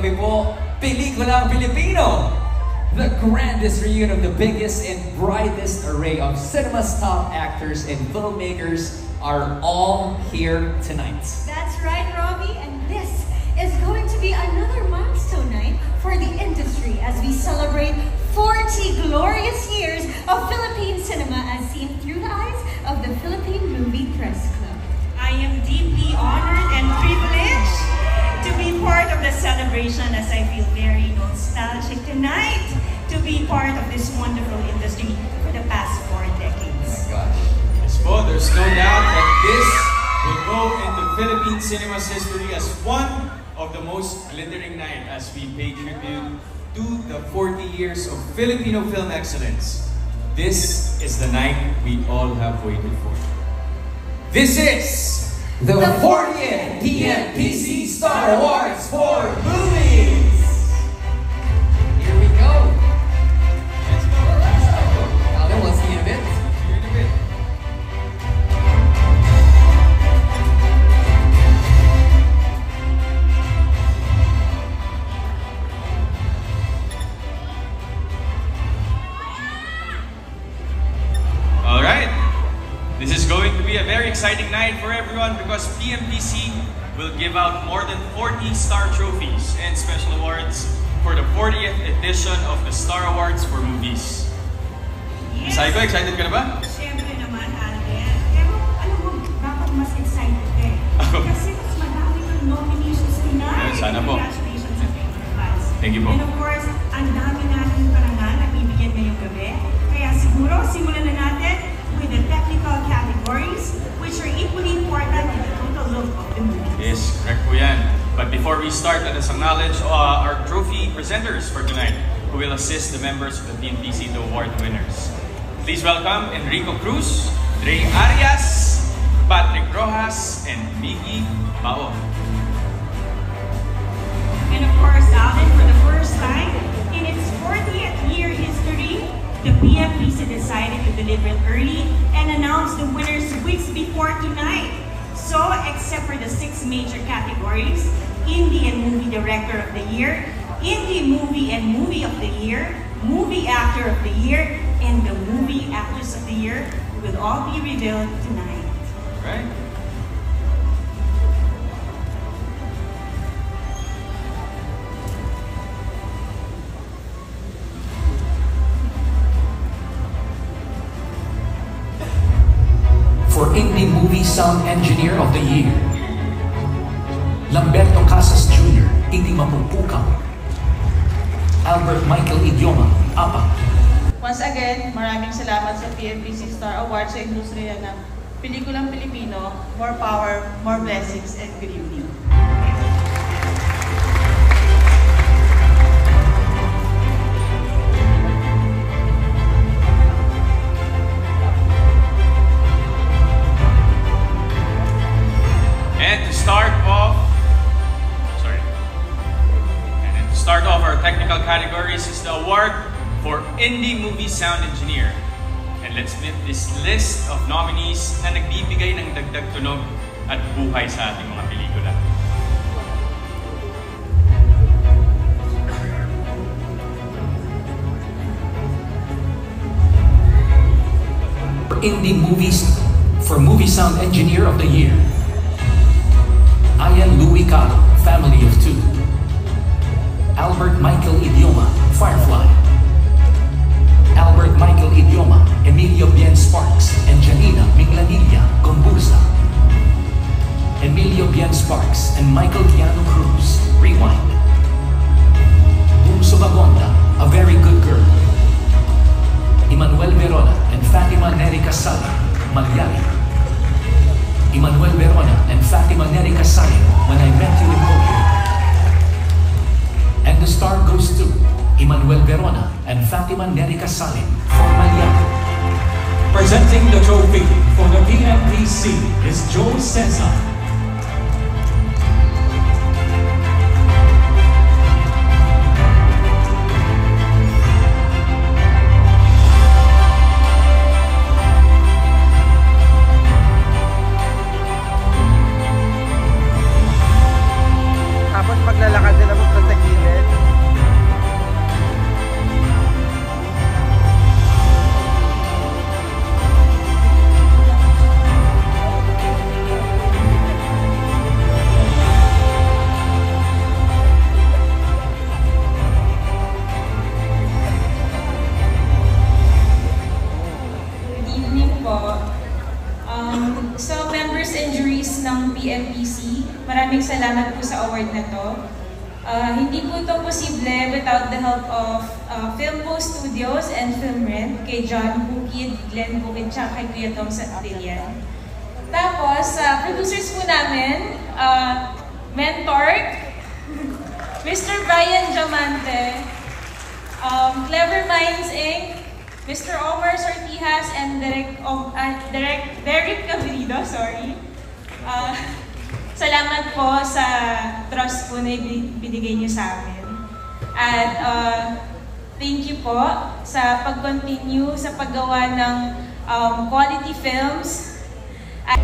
kami po, Pelikulang Pilipino! The grandest reunion of the biggest and brightest array of cinema's top actors and filmmakers are all here tonight. That's right, Robbie, and this is going to be another milestone night for the industry as we celebrate 40 glorious years of Philippine cinema as seen through the eyes of the Philippine Movie Press Club. I am deeply honored and privileged to be part of the celebration as I feel very nostalgic tonight to be part of this wonderful industry for the past 4 decades. Oh my gosh. Yes po, there's no doubt that this will go into Philippine cinema's history as one of the most glittering night as we pay tribute to the 40 years of Filipino film excellence. This is the night we all have waited for. This is the 40th PMPC Star Awards for Movies! Here we go! Let's go! Alden, we'll see you in a bit. See you in a bit. Alright, this is going to be a very exciting night for everyone because PMPC will give out more than 40 Star Trophies and special awards for the 40th edition of the Star Awards for Movies. Yes. Saiko, excited ka na ba? Siyempre naman, Alden. Pero alam mo, dapat mas excited ka eh. Kasi mas madami ng nominations tonight. Sana po. Congratulations sa Filipino fans. Thank you po. And of course, ang dami natin parangal na bibigyan ngayong gabi. Kaya siguro, simulan na natin with the technical categories, which are equally important in the total look of the movie. Yes, correct po yan. But before we start, let us acknowledge our trophy presenters for tonight who will assist the members of the PMPC to award winners. Please welcome Enrico Cruz, Dre Arias, Patrick Rojas, and Miggy Pao. And of course, Alden, for the first time in its 40th year history, the PMPC decided to deliver early and announce the winners weeks before tonight. So, except for the 6 major categories, Indie and Movie Director of the Year, Indie Movie and Movie of the Year, Movie Actor of the Year, and the Movie Actress of the Year will all be revealed tonight. Right? For Indie Movie Sound Engineer of the Year, Lamberto Casas Jr., Hindi Mapupukang, Albert Michael Idioma, Apa. Once again, maraming salamat sa PMPC Star Awards sa industriya ng Pelikulang Pilipino. More power, more blessings, and good evening. And to start off our technical categories is the award for Indie Movie Sound Engineer. And let's meet this list of nominees na nagbibigay ng dagdag tunog at buhay sa ating mga pelikula. Indie Movies for Movie Sound Engineer of the Year, Ian Louis Calo, Family of Two, Albert Michael Idioma, Firefly, Albert Michael Idioma, Emilio Bien Sparks, and Janina Minglanilla, Gomburza, Emilio Bien Sparks and Michael Keanu Cruz, Rewind, Boom Subagonda, A Very Good Girl, Emmanuel Verona and Fatima Neri Casali, Malyari, Emmanuel Verona and Fatima Neri Casali, When I Met You in Tokyo. And the star goes to Emmanuel Verona and Fatima Neri Casali for Malyari. Presenting the trophy for the PMPC is Joe Cesar. Tapos maglalakad din ako sa gilid. PMPC. Maraming salamat po sa award na to. Hindi po ito posible without the help of Filmpo Studios and Filmrent, kay John Bukid, Glenn Bukid, tsaka kay Kuya Tom Santillan. Tapos, producers po namin, Mentor, Mr. Brian Diamante, Clever Minds Inc., Mr. Omar Sortijas, and Derek Cavrido, sorry. Salamat po sa trust po na binigay niyo sa amin. At thank you po sa pag-continue sa paggawa ng quality films. At